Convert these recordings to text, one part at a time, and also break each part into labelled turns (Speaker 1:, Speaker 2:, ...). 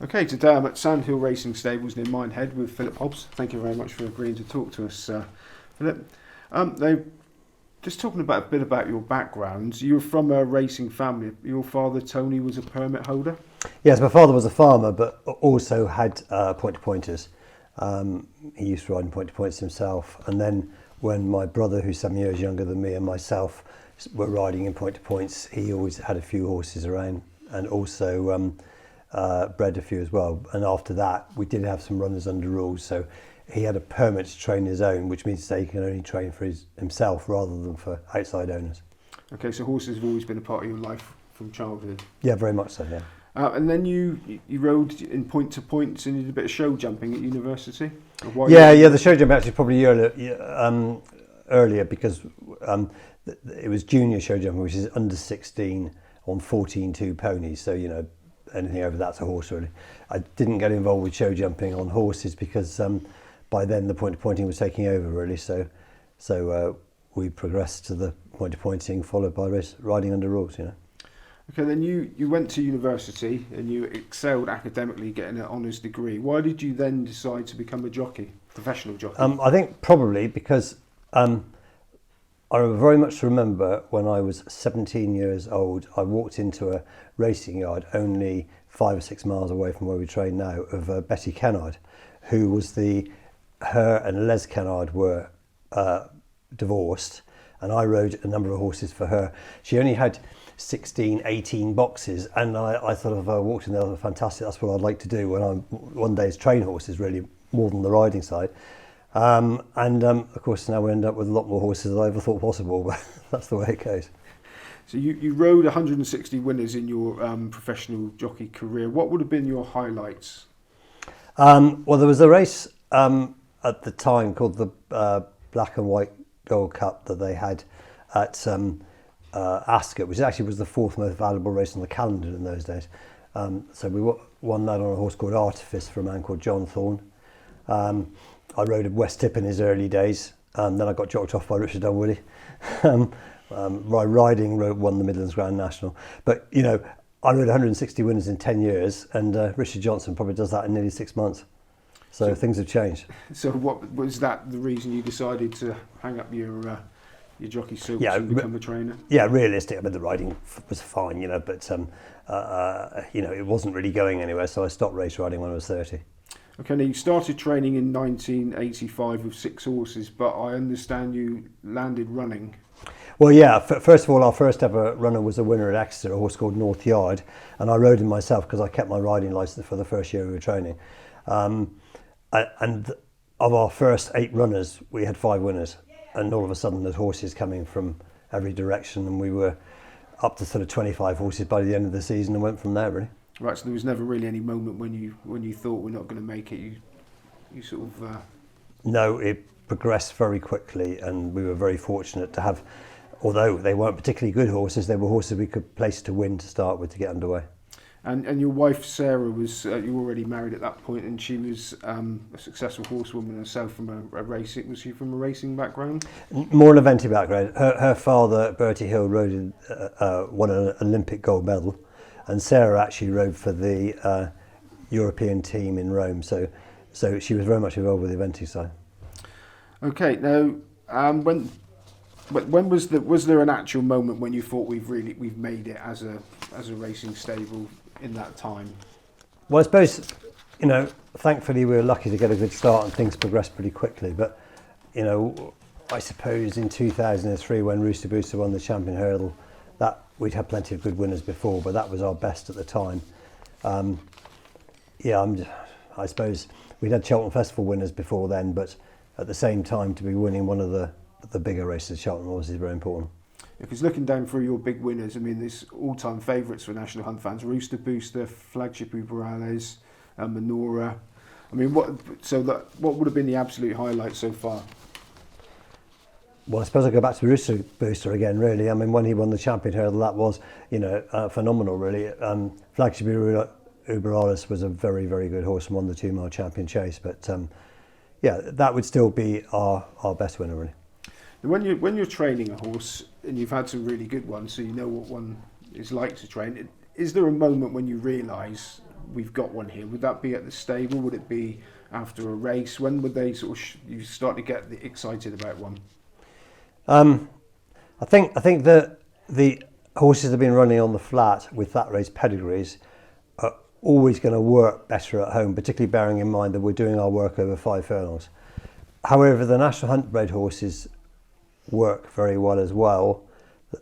Speaker 1: Okay, today I'm at Sandhill Racing Stables near Minehead with Philip Hobbs. Thank you very much for agreeing to talk to us, Philip. They just talking about a bit about your background. You were from a racing family. Your father Tony was a permit holder.
Speaker 2: Yes, my father was a farmer, but also had point-to-pointers. He used to ride in point-to-points himself, and then when my brother, who's 7 years younger than me, and myself were riding in point-to-points, he always had a few horses around, and also bred a few as well. And after that, we did have some runners under rules, so he had a permit to train his own, which means that he can only train for himself rather than for outside owners.
Speaker 1: Okay, so horses have always been a part of your life from childhood.
Speaker 2: Yeah, very much so, yeah.
Speaker 1: And then you rode in point-to-points and you did a bit of show jumping at university?
Speaker 2: Yeah, the show jump actually probably earlier because it was junior show jumping, which is under 16 on 14.2 ponies, so, you know, anything over that's a horse really. I didn't get involved with show jumping on horses because by then the point-to-pointing was taking over really, so we progressed to the point-to-pointing followed by riding under rules, you know.
Speaker 1: Okay, then you went to university and you excelled academically, getting an honours degree. Why did you then decide to become a jockey, professional jockey?
Speaker 2: I think probably because I very much remember when I was 17 years old, I walked into a racing yard only 5 or 6 miles away from where we train now of Betty Kennard, who was her and Les Kennard were divorced, and I rode a number of horses for her. She only had 16, 18 boxes, and I thought if I walked in there, fantastic, that's what I'd like to do when I'm one day is train horses really more than the riding side. Of course now we end up with a lot more horses than I ever thought possible, but that's the way it goes.
Speaker 1: So you rode 160 winners in your professional jockey career. What would have been your highlights?
Speaker 2: Well, there was a race at the time called the Black and White Gold Cup that they had at Ascot, which actually was the 4th most valuable race on the calendar in those days. So we won that on a horse called Artifice for a man called John Thorne. I rode at West Tip in his early days, then I got jocked off by Richard Dunwoody. My riding won the Midlands Grand National. But, you know, I rode 160 winners in 10 years, and Richard Johnson probably does that in nearly 6 months. So things have changed.
Speaker 1: So what was that the reason you decided to hang up your jockey silks and become a trainer?
Speaker 2: Yeah, realistic. I mean, the riding was fine, you know, but you know, it wasn't really going anywhere. So I stopped race riding when I was 30.
Speaker 1: Okay, now you started training in 1985 with 6 horses, but I understand you landed running.
Speaker 2: Well, yeah. First of all, our first ever runner was a winner at Exeter, a horse called North Yard, and I rode him myself because I kept my riding licence for the first year we were training. And of our first 8 runners, we had 5 winners, and all of a sudden there's horses coming from every direction, and we were up to sort of 25 horses by the end of the season and went from there really.
Speaker 1: Right, so there was never really any moment when you thought we're not going to make it. You sort of.
Speaker 2: No, it progressed very quickly, and we were very fortunate to have. Although they weren't particularly good horses, they were horses we could place to win to start with to get underway.
Speaker 1: And your wife Sarah was you were already married at that point, and she was a successful horsewoman herself from a racing. Was she from a racing background?
Speaker 2: More an eventy background. Her father Bertie Hill won an Olympic gold medal. And Sarah actually rode for the European team in Rome, so she was very much involved with the eventing side. Okay,
Speaker 1: now when was there an actual moment when you thought we've made it as a racing stable in that time?
Speaker 2: Well, I suppose, you know, thankfully we were lucky to get a good start and things progressed pretty quickly. But, you know, I suppose in 2003 when Rooster Booster won the Champion Hurdle, that we'd had plenty of good winners before, but that was our best at the time. I suppose we'd had Cheltenham Festival winners before then, but at the same time to be winning one of the bigger races at Cheltenham was very important.
Speaker 1: Because looking down through your big winners, I mean, there's all-time favourites for National Hunt fans: Rooster Booster, Flagship Uberales, Menora. I mean, what would have been the absolute highlight so far?
Speaker 2: Well, I suppose I'll go back to Rooster Booster again, really. I mean, when he won the Champion Hurdle, that was, you know, phenomenal, really. Flagship Uberales was a very, very good horse and won the 2-mile champion chase. But, yeah, that would still be our best winner, really.
Speaker 1: When you're training a horse, and you've had some really good ones, so you know what one is like to train, is there a moment when you realise we've got one here? Would that be at the stable? Would it be after a race? When would they sort of you start to get excited about one?
Speaker 2: I think that the horses that have been running on the flat with that race pedigrees are always going to work better at home, particularly bearing in mind that we're doing our work over 5 furlongs. However, the National Hunt bred horses work very well as well.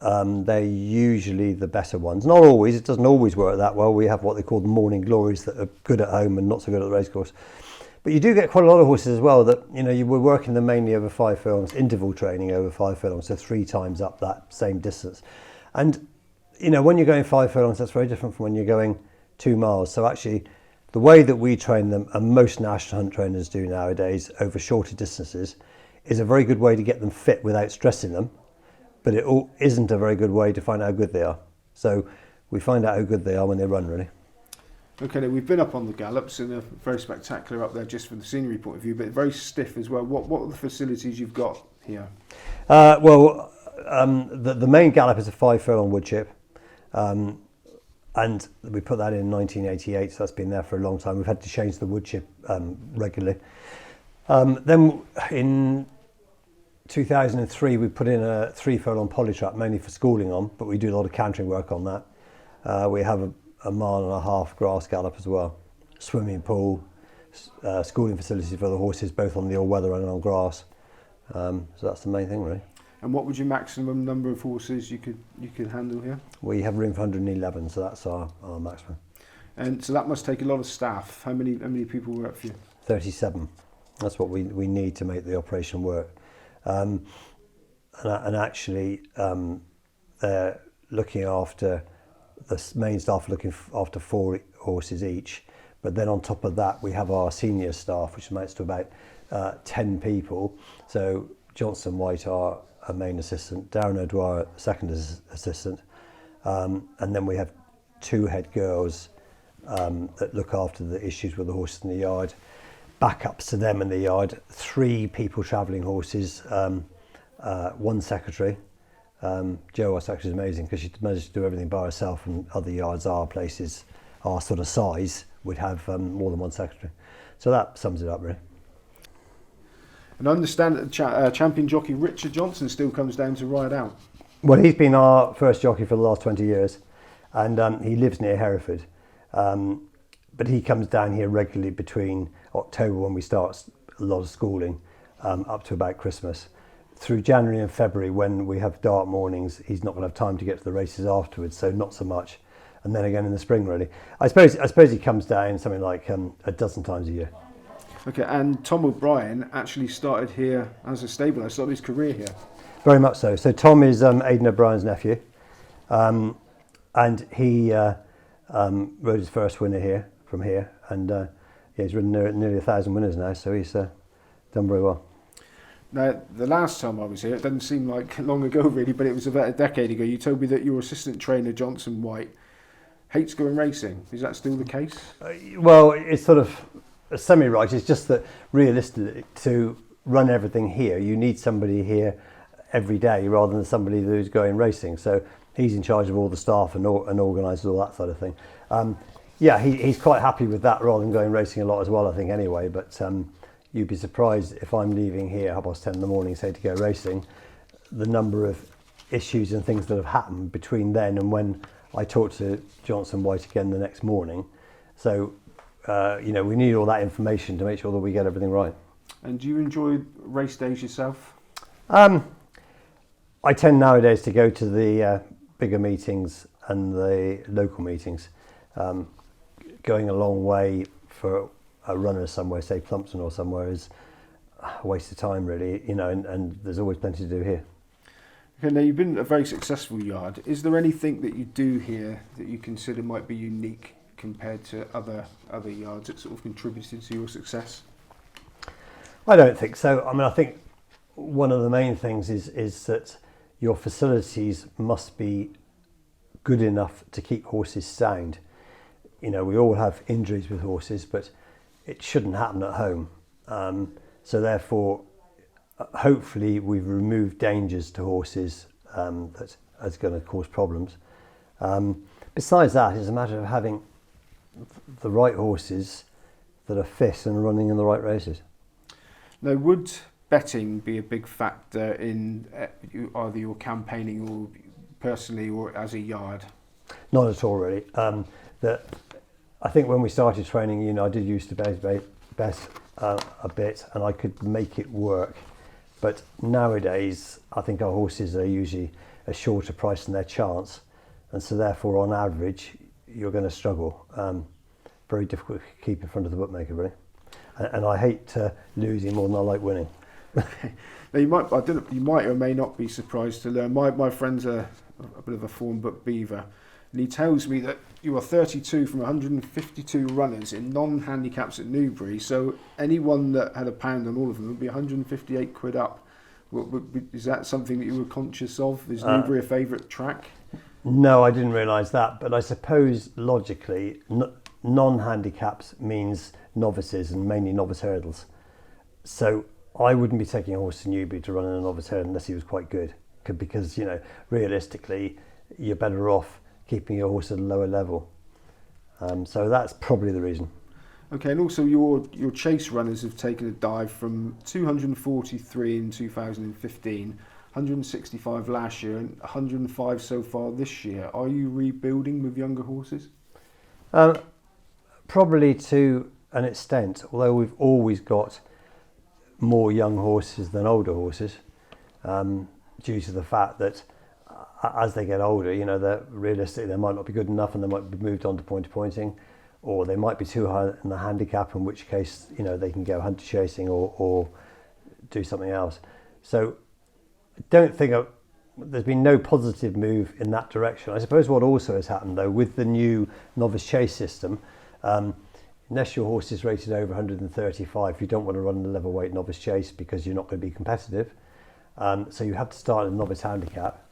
Speaker 2: They're usually the better ones. Not always, it doesn't always work that well. We have what they call the morning glories that are good at home and not so good at the racecourse. But you do get quite a lot of horses as well that, you were working them mainly over 5 furlongs, interval training over 5 furlongs, so 3 times up that same distance. And, when you're going 5 furlongs, that's very different from when you're going 2 miles. So actually, the way that we train them, and most National Hunt trainers do nowadays over shorter distances, is a very good way to get them fit without stressing them. But it isn't a very good way to find out how good they are. So we find out how good they are when they run, really.
Speaker 1: Okay, now we've been up on the gallops and they're very spectacular up there just from the scenery point of view, but very stiff as well. What are the facilities you've got here?
Speaker 2: The main gallop is a 5 furlong wood chip, and we put that in 1988, so that's been there for a long time. We've had to change the wood chip regularly. Then in 2003 we put in a 3 furlong poly trap mainly for schooling on, but we do a lot of cantering work on that. We have a 1.5 mile grass gallop as well, swimming pool, schooling facilities for the horses both on the all-weather and on grass. So that's the main thing, really.
Speaker 1: And what would your maximum number of horses you could handle here?
Speaker 2: We have room for 111, so that's our maximum.
Speaker 1: And so that must take a lot of staff. How many people work for you?
Speaker 2: 37. That's what we need to make the operation work. And actually, they're looking after, the main staff looking after 4 horses each. But then on top of that, we have our senior staff, which amounts to about 10 people. So Johnson White, our main assistant, Darren O'Dwyer, second assistant. And then we have 2 head girls that look after the issues with the horses in the yard. Backups to them in the yard, 3 people travelling horses, 1 secretary. Jo, our secretary, is amazing because she manages to do everything by herself, and other yards, our places, our sort of size, would have more than 1 secretary. So that sums it up, really.
Speaker 1: And I understand that champion jockey Richard Johnson still comes down to ride out.
Speaker 2: Well, he's been our first jockey for the last 20 years, and he lives near Hereford. But he comes down here regularly between October, when we start a lot of schooling, up to about Christmas. Through January and February, when we have dark mornings, he's not going to have time to get to the races afterwards, so not so much. And then again in the spring, really. I suppose he comes down something like a dozen times a year.
Speaker 1: Okay, and Tom O'Brien actually started here as a stabler, started his career here.
Speaker 2: Very much so. So Tom is Aidan O'Brien's nephew, and he rode his first winner from here, and he's ridden nearly 1,000 winners now, so he's done very well.
Speaker 1: Now, the last time I was here, it doesn't seem like long ago really, but it was about a decade ago, you told me that your assistant trainer, Johnson White, hates going racing. Is that still the case?
Speaker 2: Well, it's sort of semi-right. It's just that realistically, to run everything here, you need somebody here every day rather than somebody who's going racing. So he's in charge of all the staff and organises all that sort of thing. Yeah, he's quite happy with that rather than going racing a lot as well, I think, anyway. But you'd be surprised if I'm leaving here 10:30 in the morning, say, to go racing, the number of issues and things that have happened between then and when I talk to Johnson White again the next morning. So, we need all that information to make sure that we get everything right.
Speaker 1: And do you enjoy race days yourself?
Speaker 2: I tend nowadays to go to the bigger meetings and the local meetings. Going a long way for a runner somewhere, say Plumpton or somewhere, is a waste of time, really, and there's always plenty to do here.
Speaker 1: Okay, now you've been a very successful yard. Is there anything that you do here that you consider might be unique compared to other yards that sort of contributed to your success?
Speaker 2: I don't think so. I mean, I think one of the main things is that your facilities must be good enough to keep horses sound. We all have injuries with horses, but it shouldn't happen at home. So therefore, hopefully we've removed dangers to horses that is going to cause problems. Besides that, it's a matter of having the right horses that are fit and running in the right races.
Speaker 1: Now, would betting be a big factor in either your campaigning or personally or as a yard?
Speaker 2: Not at all, really. I think when we started training, I did used to bet a bit, and I could make it work. But nowadays, I think our horses are usually a shorter price than their chance, and so therefore, on average, you're going to struggle. Very difficult to keep in front of the bookmaker, really. And I hate losing more than I like winning.
Speaker 1: Okay. Now you might or may not be surprised to learn. My friend's a bit of a form book beaver, and he tells me that you are 32 from 152 runners in non-handicaps at Newbury. So anyone that had a pound on all of them would be 158 quid up. Is that something that you were conscious of? Is Newbury a favourite track?
Speaker 2: No, I didn't realise that, but I suppose logically, non-handicaps means novices and mainly novice hurdles. So I wouldn't be taking a horse to Newbury to run in a novice hurdle unless he was quite good, because realistically, you're better off keeping your horse at a lower level. So that's probably the reason.
Speaker 1: Okay, and also your chase runners have taken a dive from 243 in 2015, 165 last year, and 105 so far this year. Are you rebuilding with younger horses?
Speaker 2: Probably to an extent, although we've always got more young horses than older horses, due to the fact that as they get older, they're realistically, they might not be good enough and they might be moved on to pointing, or they might be too high in the handicap, in which case, they can go hunter chasing or do something else. So I don't think there's been no positive move in that direction. I suppose what also has happened, though, with the new novice chase system, unless your horse is rated over 135, you don't want to run the level weight novice chase because you're not going to be competitive. So you have to start at a novice handicap.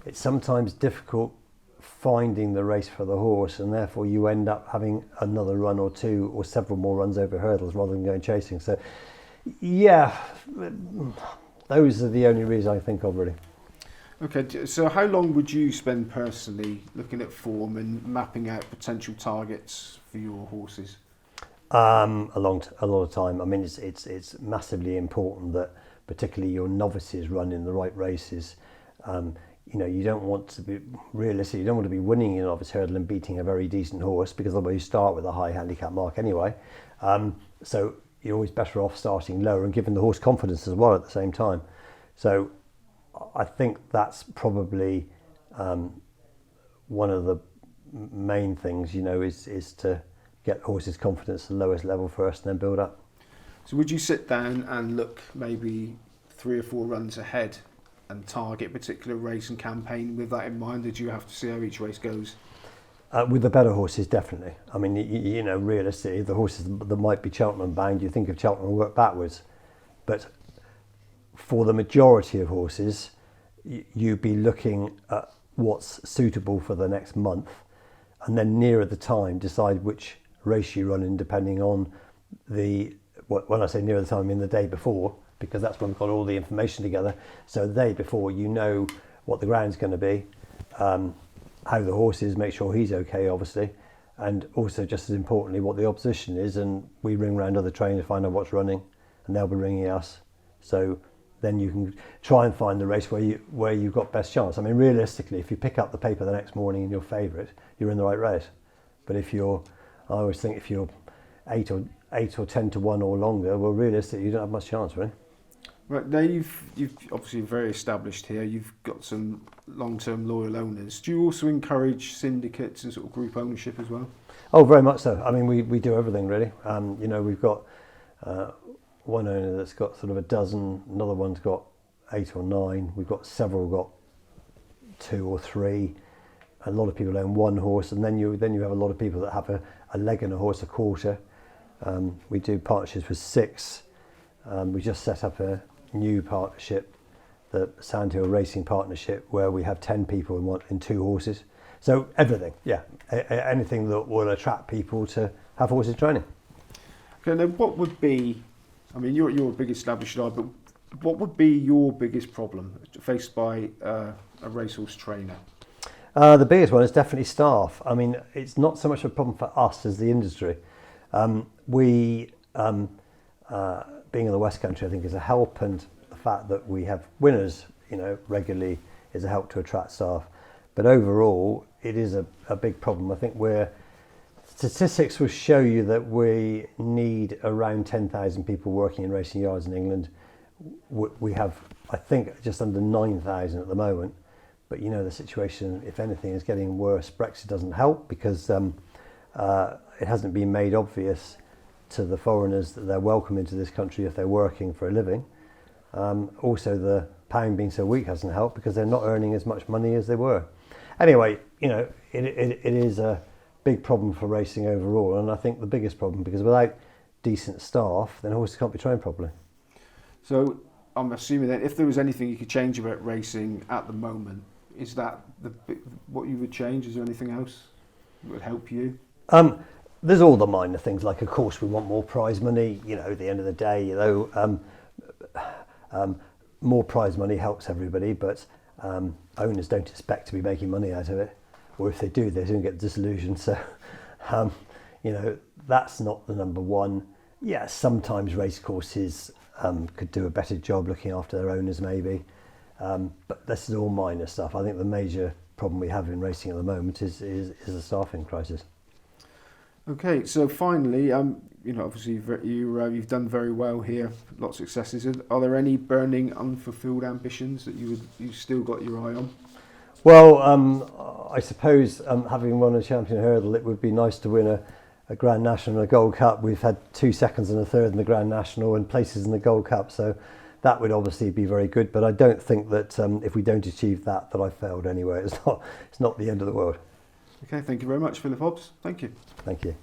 Speaker 2: It's sometimes difficult finding the race for the horse, and therefore you end up having another run or two or several more runs over hurdles rather than going chasing. So yeah, those are the only reasons I think of, really.
Speaker 1: Okay, so how long would you spend personally looking at form and mapping out potential targets for your horses?
Speaker 2: A lot of time. I mean, it's massively important that particularly your novices run in the right races. You don't want to be realistic. You don't want to be winning your novice hurdle and beating a very decent horse, because otherwise you start with a high handicap mark anyway. So you're always better off starting lower and giving the horse confidence as well at the same time. So I think that's probably one of the main things, is to get horses' confidence at the lowest level first and then build up.
Speaker 1: So would you sit down and look maybe 3 or 4 runs ahead and target a particular race and campaign with that in mind, or do you have to see how each race goes?
Speaker 2: With the better horses, definitely. I mean, realistically, the horses that might be Cheltenham bound, you think of Cheltenham and work backwards. But for the majority of horses, you'd be looking at what's suitable for the next month, and then nearer the time decide which race you run in, depending on when I say nearer the time, I mean the day before, because that's when we've got all the information together. So the day before, what the ground's going to be, how the horse is, make sure he's okay, obviously, and also just as importantly what the opposition is, and we ring around other trainers to find out what's running, and they'll be ringing us. So then you can try and find the race where you've got best chance. I mean, realistically, if you pick up the paper the next morning and you're favourite, you're in the right race. But I always think if you're 8 or 10 to 1 or longer, well, realistically, you don't have much chance, really.
Speaker 1: Right, now you've obviously very established here. You've got some long-term loyal owners. Do you also encourage syndicates and sort of group ownership as well?
Speaker 2: Oh, very much so. I mean, we do everything, really. We've got one owner that's got sort of a dozen, another one's got 8 or 9. We've got several got 2 or 3. A lot of people own one horse, and then you have a lot of people that have a leg and a horse a quarter. We do partnerships with 6. We just set up a new partnership, the Sandhill Racing Partnership, where we have 10 people in 2 horses. So everything, yeah, anything that will attract people to have horses training.
Speaker 1: Okay, now what would be, I mean, you're a big established yard, but what would be your biggest problem faced by a racehorse trainer?
Speaker 2: The biggest one is definitely staff. I mean, it's not so much a problem for us as the industry. We, being in the West Country, I think is a help, and the fact that we have winners, regularly is a help to attract staff. But overall, it is a big problem. I think statistics will show you that we need around 10,000 people working in racing yards in England. We have, I think, just under 9,000 at the moment. But the situation, if anything, is getting worse. Brexit doesn't help because it hasn't been made obvious to the foreigners that they're welcome into this country if they're working for a living. Also, the pound being so weak hasn't helped because they're not earning as much money as they were. Anyway, it is a big problem for racing overall, and I think the biggest problem, because without decent staff, then horses can't be trained properly.
Speaker 1: So I'm assuming that if there was anything you could change about racing at the moment, is that what you would change? Is there anything else that would help you?
Speaker 2: There's all the minor things, like of course we want more prize money. At the end of the day, more prize money helps everybody, but owners don't expect to be making money out of it, or if they do, they don't get disillusioned. So, that's not the number one. Yeah, sometimes racecourses could do a better job looking after their owners, maybe. But this is all minor stuff. I think the major problem we have in racing at the moment is a staffing crisis.
Speaker 1: Okay, so finally, obviously you've done very well here, lots of successes. Are there any burning, unfulfilled ambitions that you still got your eye on?
Speaker 2: Well, I suppose having won a champion hurdle, it would be nice to win a Grand National and a Gold Cup. We've had 2 seconds and a third in the Grand National and places in the Gold Cup, so that would obviously be very good. But I don't think that if we don't achieve that I failed anyway. It's not the end of the world.
Speaker 1: Okay, thank you very much, Philip Hobbs. Thank you.
Speaker 2: Thank you.